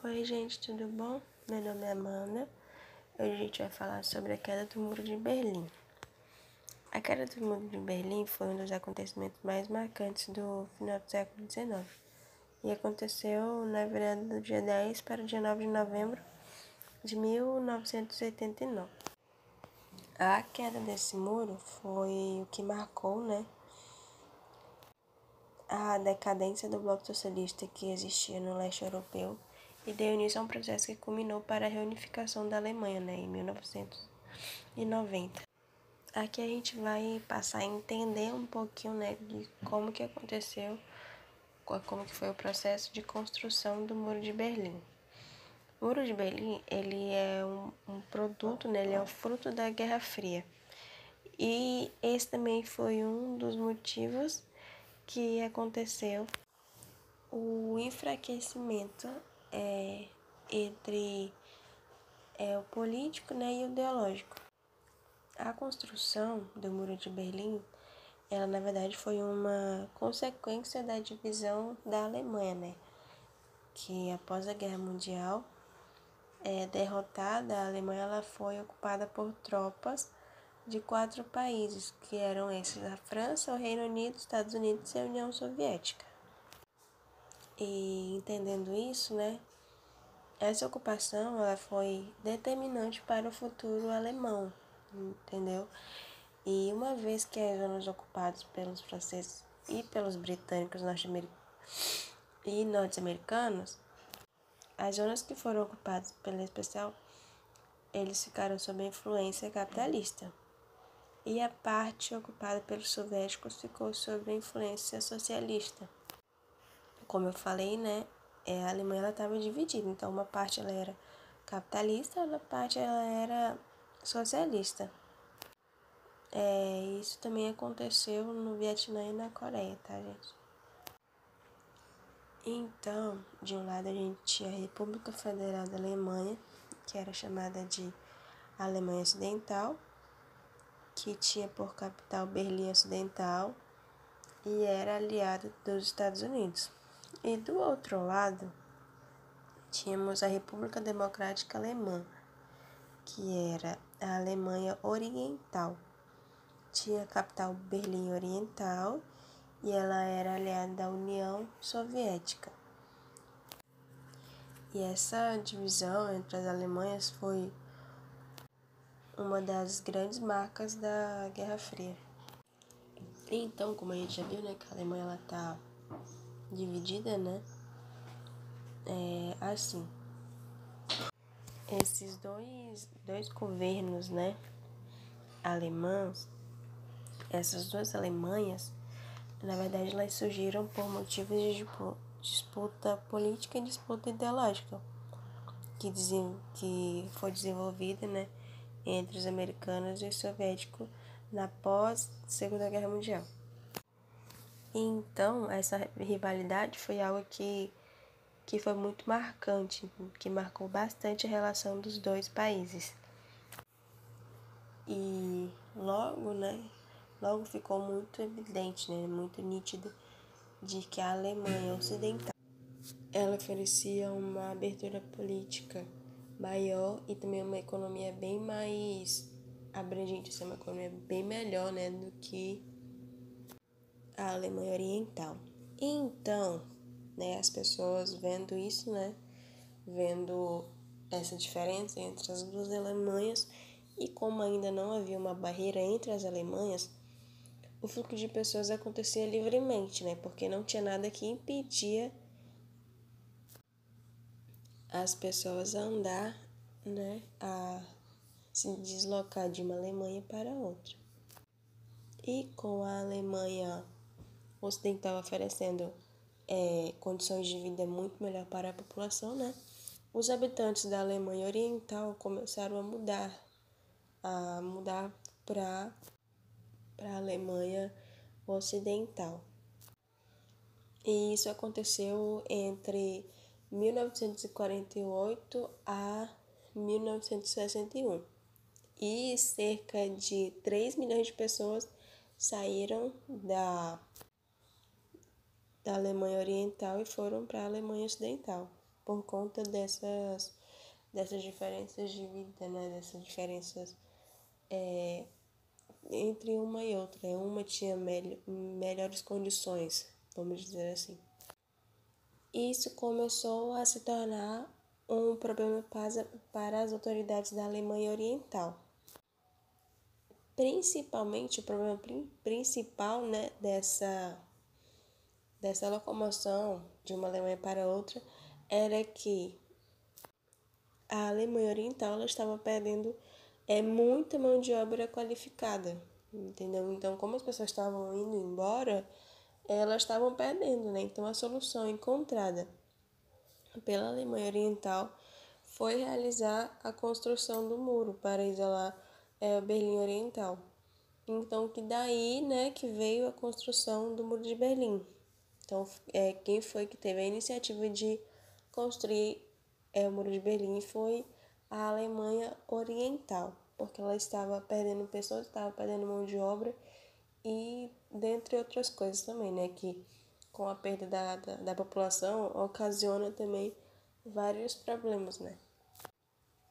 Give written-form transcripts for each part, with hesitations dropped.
Oi, gente, tudo bom? Meu nome é Amanda. Hoje a gente vai falar sobre a queda do Muro de Berlim. A queda do Muro de Berlim foi um dos acontecimentos mais marcantes do final do século XIX e aconteceu na virada do dia 10 para o dia 9 de novembro de 1989. A queda desse muro foi o que marcou, a decadência do bloco socialista que existia no leste europeu e deu início a um processo que culminou para a reunificação da Alemanha, em 1990. Aqui a gente vai passar a entender um pouquinho, de como que aconteceu, como que foi o processo de construção do Muro de Berlim. O Muro de Berlim, ele é um produto, ele é o fruto da Guerra Fria. E esse também foi um dos motivos que aconteceu o enfraquecimento entre o político, e o ideológico. A construção do Muro de Berlim, ela na verdade foi uma consequência da divisão da Alemanha, que após a Guerra Mundial, derrotada, a Alemanha ela foi ocupada por tropas de 4 países, que eram esses: a França, o Reino Unido, os Estados Unidos e a União Soviética. E entendendo isso, essa ocupação ela foi determinante para o futuro alemão, entendeu? E uma vez que as zonas ocupadas pelos franceses e pelos britânicos e norte-americanos, as zonas que foram ocupadas pela especial, eles ficaram sob a influência capitalista. E a parte ocupada pelos soviéticos ficou sob a influência socialista. Como eu falei, a Alemanha estava dividida, então uma parte ela era capitalista, outra parte ela era socialista. Isso também aconteceu no Vietnã e na Coreia, tá, gente? Então, de um lado a gente tinha a República Federal da Alemanha, que era chamada de Alemanha Ocidental, que tinha por capital Berlim Ocidental e era aliada dos Estados Unidos. E do outro lado, tínhamos a República Democrática Alemã, que era a Alemanha Oriental. Tinha a capital Berlim Oriental e ela era aliada da União Soviética. E essa divisão entre as Alemanhas foi uma das grandes marcas da Guerra Fria. Então, como a gente já viu, que a Alemanha ela tá dividida, assim. Esses dois governos, alemãos, essas duas Alemanhas, na verdade, elas surgiram por motivos de disputa política e disputa ideológica, que foi desenvolvida, entre os americanos e os soviéticos na pós-Segunda Guerra Mundial. Então, essa rivalidade foi algo que foi muito marcante, que marcou bastante a relação dos dois países. E logo ficou muito evidente, muito nítido, de que a Alemanha Ocidental ela oferecia uma abertura política maior e também uma economia bem mais abrangente, uma economia bem melhor, do que a Alemanha Oriental. Então, as pessoas vendo isso, vendo essa diferença entre as duas Alemanhas, e como ainda não havia uma barreira entre as Alemanhas, o fluxo de pessoas acontecia livremente, porque não tinha nada que impedia as pessoas a andar, a se deslocar de uma Alemanha para outra. E com a Alemanha Ocidental oferecendo condições de vida muito melhor para a população, os habitantes da Alemanha Oriental começaram a mudar para a Alemanha Ocidental. E isso aconteceu entre 1948 a 1961. E cerca de 3 milhões de pessoas saíram da Alemanha Oriental e foram para a Alemanha Ocidental. por conta dessas diferenças de vida, né? Dessas diferenças entre uma e outra. Uma tinha melhores condições, vamos dizer assim. Isso começou a se tornar um problema para as autoridades da Alemanha Oriental. Principalmente, o problema principal, né, dessa locomoção de uma Alemanha para outra era que a Alemanha Oriental ela estava perdendo muita mão de obra qualificada, entendeu? Então, como as pessoas estavam indo embora, elas estavam perdendo, né? Então, a solução encontrada pela Alemanha Oriental foi realizar a construção do muro para isolar Berlim Oriental. Então, que daí, né, que veio a construção do Muro de Berlim. Então, quem foi que teve a iniciativa de construir o Muro de Berlim foi a Alemanha Oriental, porque ela estava perdendo pessoas, estava perdendo mão de obra e dentre outras coisas também, né, que com a perda da população ocasiona também vários problemas, né.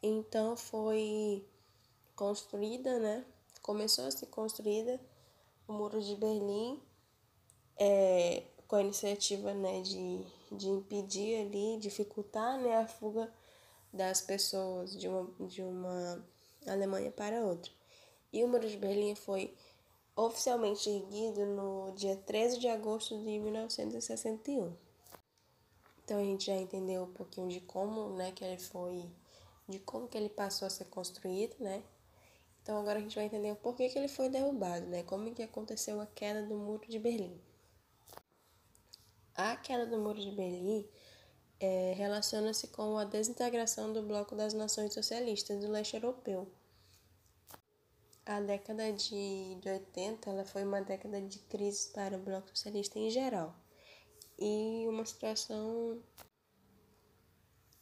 Então, foi construída, né, começou a ser construída o Muro de Berlim, com a iniciativa, né, de impedir ali, dificultar, né, a fuga das pessoas de uma Alemanha para outra. E o Muro de Berlim foi oficialmente erguido no dia 13 de agosto de 1961. Então a gente já entendeu um pouquinho de como, né, que ele foi, de como que ele passou a ser construído, né? Então agora a gente vai entender o porquê que ele foi derrubado, né? Como que aconteceu a queda do Muro de Berlim. A queda do Muro de Berlim relaciona-se com a desintegração do Bloco das Nações Socialistas do Leste Europeu. A década de 80 ela foi uma década de crise para o Bloco Socialista em geral. E uma situação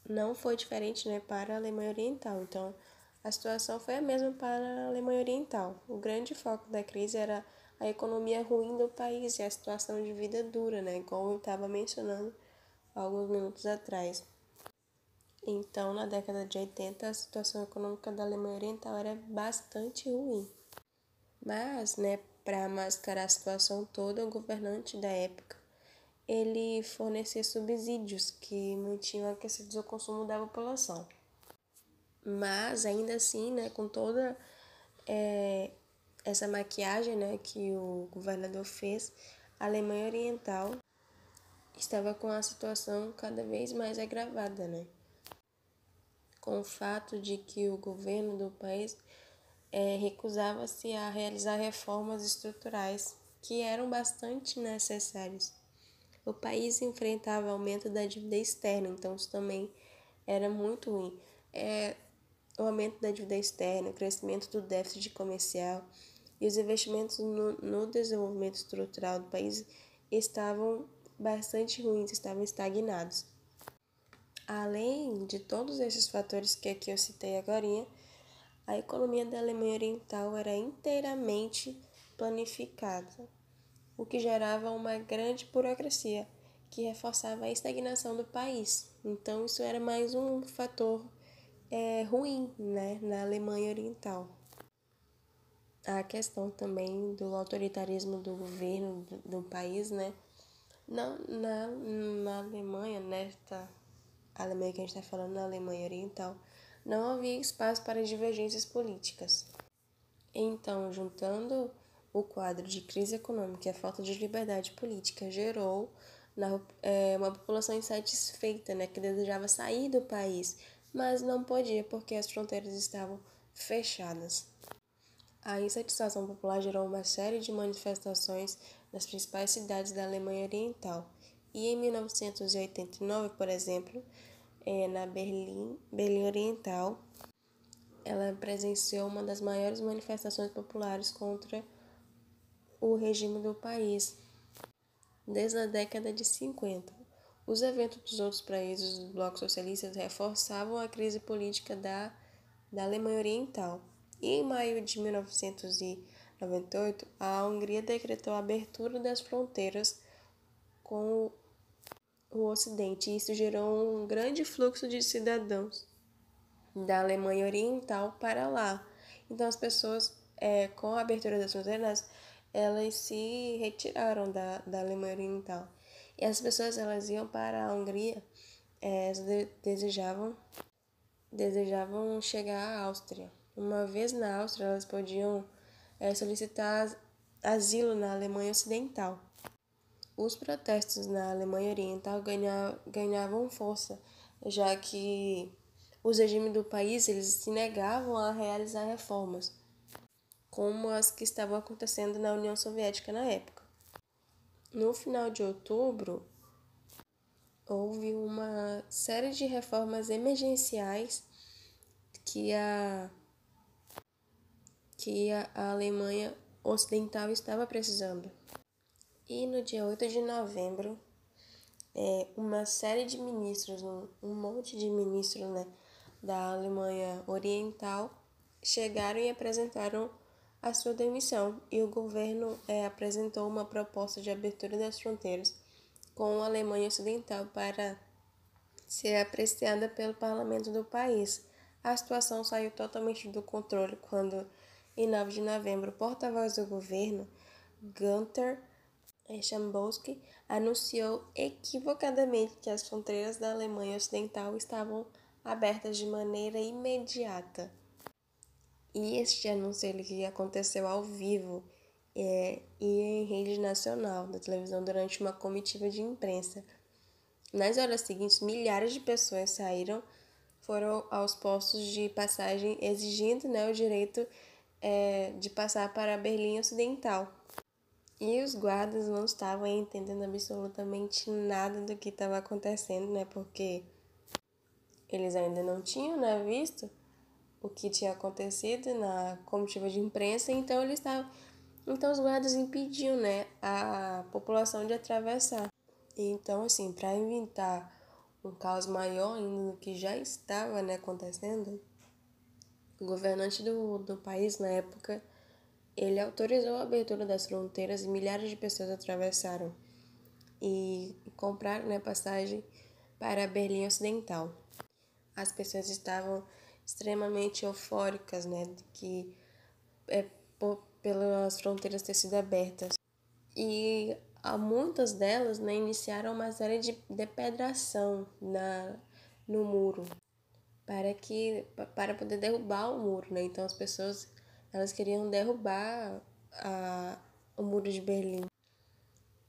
não foi diferente, né, para a Alemanha Oriental. Então, a situação foi a mesma para a Alemanha Oriental. O grande foco da crise era a economia ruim do país e a situação de vida dura, né, como eu estava mencionando alguns minutos atrás. Então, na década de 80, a situação econômica da Alemanha Oriental era bastante ruim. Mas, né, para mascarar a situação toda, o governante da época ele fornecia subsídios que mantinham aquecidos o consumo da população. Mas, ainda assim, né, com toda essa maquiagem, né, que o governador fez, a Alemanha Oriental estava com a situação cada vez mais agravada, né? Com o fato de que o governo do país recusava-se a realizar reformas estruturais que eram bastante necessárias. O país enfrentava aumento da dívida externa, então isso também era muito ruim. O aumento da dívida externa, o crescimento do déficit comercial e os investimentos no desenvolvimento estrutural do país estavam bastante ruins, estavam estagnados. Além de todos esses fatores que aqui eu citei agora, a economia da Alemanha Oriental era inteiramente planificada, o que gerava uma grande burocracia que reforçava a estagnação do país. Então, isso era mais um fator ruim, né, na Alemanha Oriental. A questão também do autoritarismo do governo do país, né? Na Alemanha, nesta Alemanha que a gente está falando, na Alemanha Oriental, não havia espaço para divergências políticas. Então, juntando o quadro de crise econômica e a falta de liberdade política, gerou uma população insatisfeita, né, que desejava sair do país, mas não podia porque as fronteiras estavam fechadas. A insatisfação popular gerou uma série de manifestações nas principais cidades da Alemanha Oriental. E em 1989, por exemplo, na Berlim Oriental, ela presenciou uma das maiores manifestações populares contra o regime do país desde a década de 50. Os eventos dos outros países do bloco socialista reforçavam a crise política da Alemanha Oriental. E em maio de 1998, a Hungria decretou a abertura das fronteiras com o Ocidente. E isso gerou um grande fluxo de cidadãos da Alemanha Oriental para lá. Então as pessoas, com a abertura das fronteiras, elas se retiraram da Alemanha Oriental. E as pessoas, elas iam para a Hungria, desejavam chegar à Áustria. Uma vez na Áustria, elas podiam solicitar asilo na Alemanha Ocidental. Os protestos na Alemanha Oriental ganhavam força, já que os regimes do país eles se negavam a realizar reformas, como as que estavam acontecendo na União Soviética na época. No final de outubro, houve uma série de reformas emergenciais que a Alemanha Ocidental estava precisando. E no dia 8 de novembro, uma série de ministros, um monte de ministros, né, da Alemanha Oriental chegaram e apresentaram a sua demissão. E o governo apresentou uma proposta de abertura das fronteiras com a Alemanha Ocidental para ser apreciada pelo parlamento do país. A situação saiu totalmente do controle quando, em 9 de novembro, o porta-voz do governo, Günther Schabowski, anunciou equivocadamente que as fronteiras da Alemanha Ocidental estavam abertas de maneira imediata. E este anúncio ele aconteceu ao vivo e em rede nacional da televisão durante uma comitiva de imprensa. Nas horas seguintes, milhares de pessoas foram aos postos de passagem exigindo, né, o direito de passar para Berlim Ocidental. E os guardas não estavam entendendo absolutamente nada do que estava acontecendo, né, porque eles ainda não tinham, né, visto o que tinha acontecido na comitiva de imprensa, então então os guardas impediam, né, a população de atravessar. Então, assim, para evitar um caos maior ainda do que já estava, né, acontecendo, o governante do país na época, ele autorizou a abertura das fronteiras e milhares de pessoas atravessaram e compraram, né, passagem para Berlim Ocidental. As pessoas estavam extremamente eufóricas, né, de que pelas fronteiras ter sido abertas. E muitas delas, né, iniciaram uma série de depedração no muro para poder derrubar o muro, né? Então as pessoas elas queriam derrubar o muro de Berlim.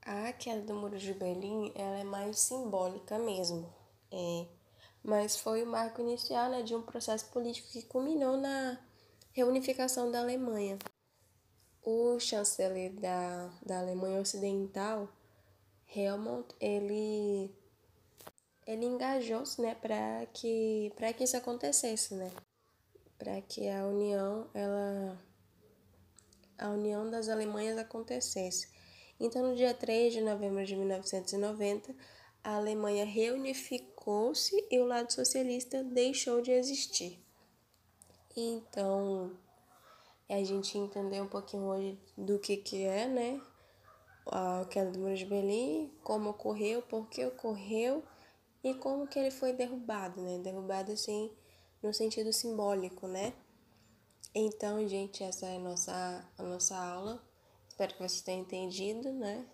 A queda do muro de Berlim ela é mais simbólica mesmo, mas foi o marco inicial, né, de um processo político que culminou na reunificação da Alemanha. O chanceler da Alemanha Ocidental, Helmut, ele engajou-se, né, para que isso acontecesse, né, para que a união das Alemanhas acontecesse. Então, no dia 3 de novembro de 1990, a Alemanha reunificou-se e o lado socialista deixou de existir. Então, a gente entendeu um pouquinho hoje do que é, né, a queda do Muro de Berlim, como ocorreu, por que ocorreu e como que ele foi derrubado, né? Derrubado, assim, no sentido simbólico, né? Então, gente, essa é a nossa aula. Espero que vocês tenham entendido, né?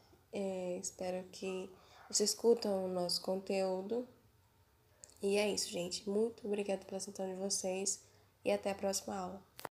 Espero que vocês escutam o nosso conteúdo. E é isso, gente. Muito obrigada pela atenção de vocês e até a próxima aula.